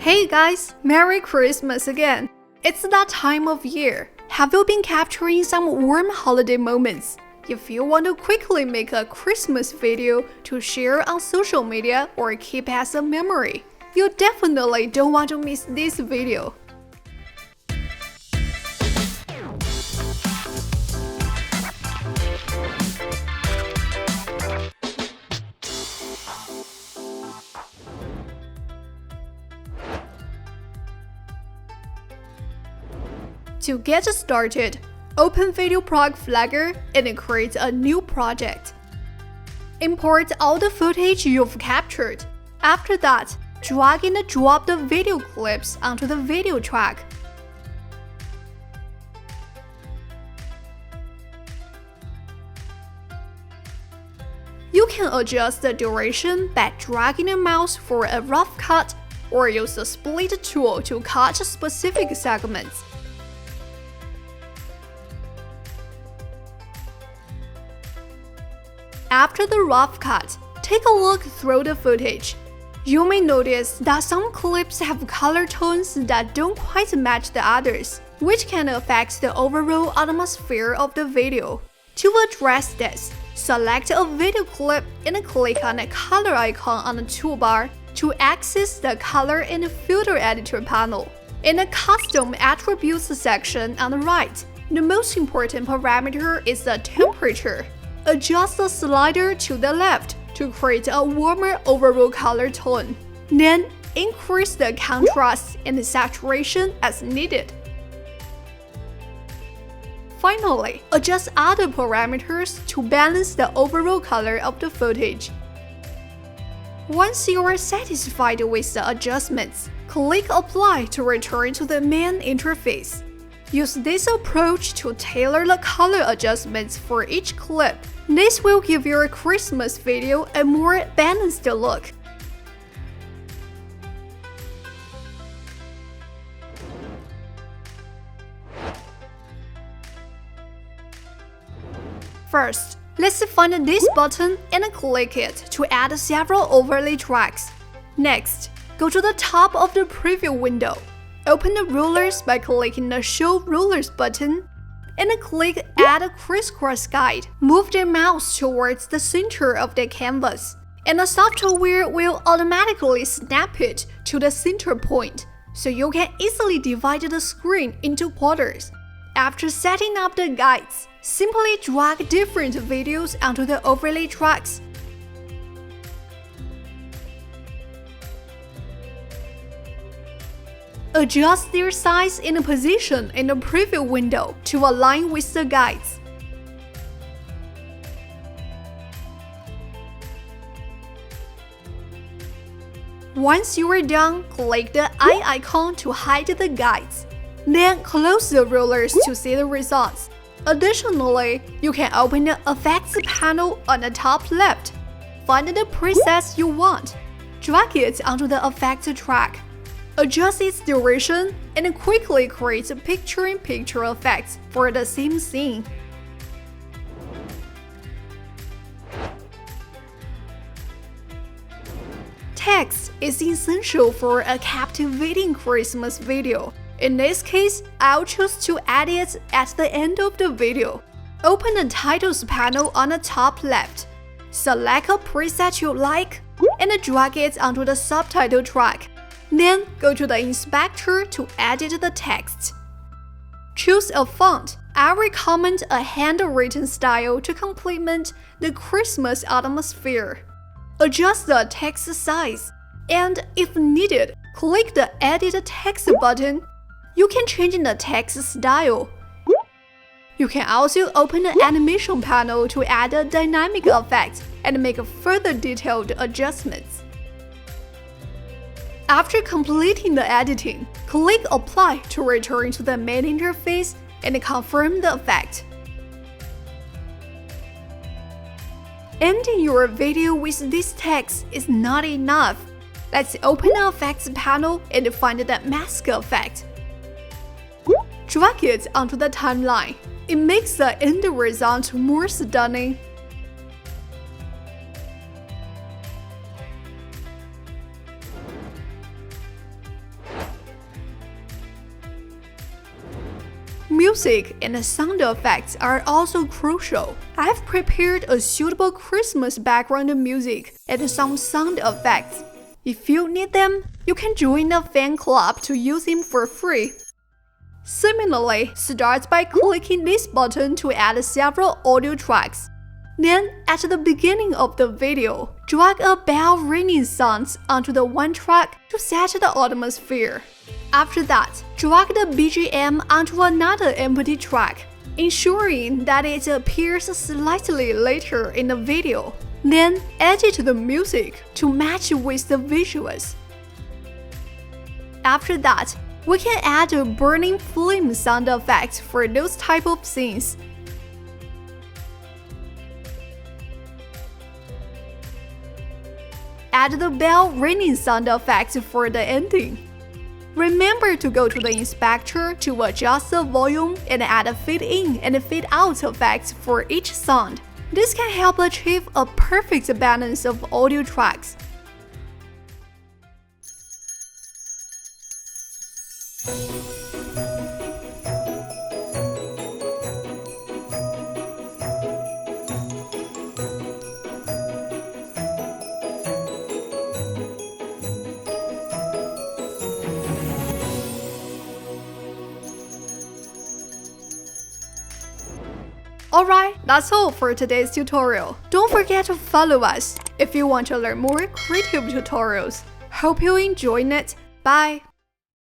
Hey guys, Merry Christmas again! It's that time of year. Have you been capturing some warm holiday moments? If you want to quickly make a Christmas video to share on social media or keep as a memory, you definitely don't want to miss this video. To get started, open VideoProc Flagger and create a new project. Import all the footage you've captured. After that, drag and drop the video clips onto the video track. You can adjust the duration by dragging the mouse for a rough cut or use the split tool to cut specific segments. After the rough cut, take a look through the footage. You may notice that some clips have color tones that don't quite match the others, which can affect the overall atmosphere of the video. To address this, select a video clip and click on the color icon on the toolbar to access the color and filter editor panel. In the custom attributes section on the right, the most important parameter is the temperature. Adjust the slider to the left to create a warmer overall color tone. Then, increase the contrast and saturation as needed. Finally, adjust other parameters to balance the overall color of the footage. Once you are satisfied with the adjustments, click Apply to return to the main interface. Use this approach to tailor the color adjustments for each clip. This will give your Christmas video a more balanced look. First, let's find this button and click it to add several overlay tracks. Next, go to the top of the preview window. Open the rulers by clicking the Show Rulers button and click Add a Crisscross Guide. Move the mouse towards the center of the canvas, and the software will automatically snap it to the center point, so you can easily divide the screen into quarters. After setting up the guides, simply drag different videos onto the overlay tracks. Adjust their size and position in the preview window to align with the guides. Once you are done, click the eye icon to hide the guides. Then close the rulers to see the results. Additionally, you can open the Effects panel on the top left. Find the presets you want. Drag it onto the effect track. Adjust its duration and quickly create picture-in-picture effects for the same scene. Text is essential for a captivating Christmas video. In this case, I'll choose to add it at the end of the video. Open the Titles panel on the top left. Select a preset you like and drag it onto the subtitle track. Then go to the inspector to edit the text. Choose a font. I recommend a handwritten style to complement the Christmas atmosphere. Adjust the text size, and if needed, click the Edit Text button. You can change the text style. You can also open the animation panel to add a dynamic effect and make further detailed adjustments. After completing the editing, click Apply to return to the main interface and confirm the effect. Ending your video with this text is not enough. Let's open the effects panel and find the mask effect. Drag it onto the timeline. It makes the end result more stunning. Music and sound effects are also crucial. I've prepared a suitable Christmas background music and some sound effects. If you need them, you can join the fan club to use them for free. Similarly, start by clicking this button to add several audio tracks. Then, at the beginning of the video, drag a bell ringing sound onto the one track to set the atmosphere. After that, drag the BGM onto another empty track, ensuring that it appears slightly later in the video. Then, edit the music to match with the visuals. After that, we can add a burning flame sound effect for those type of scenes. Add the bell ringing sound effect for the ending. Remember to go to the inspector to adjust the volume and add a fade in and fade out effects for each sound. This can help achieve a perfect balance of audio tracks. Alright, that's all for today's tutorial. Don't forget to follow us if you want to learn more creative tutorials. Hope you enjoyed it. Bye!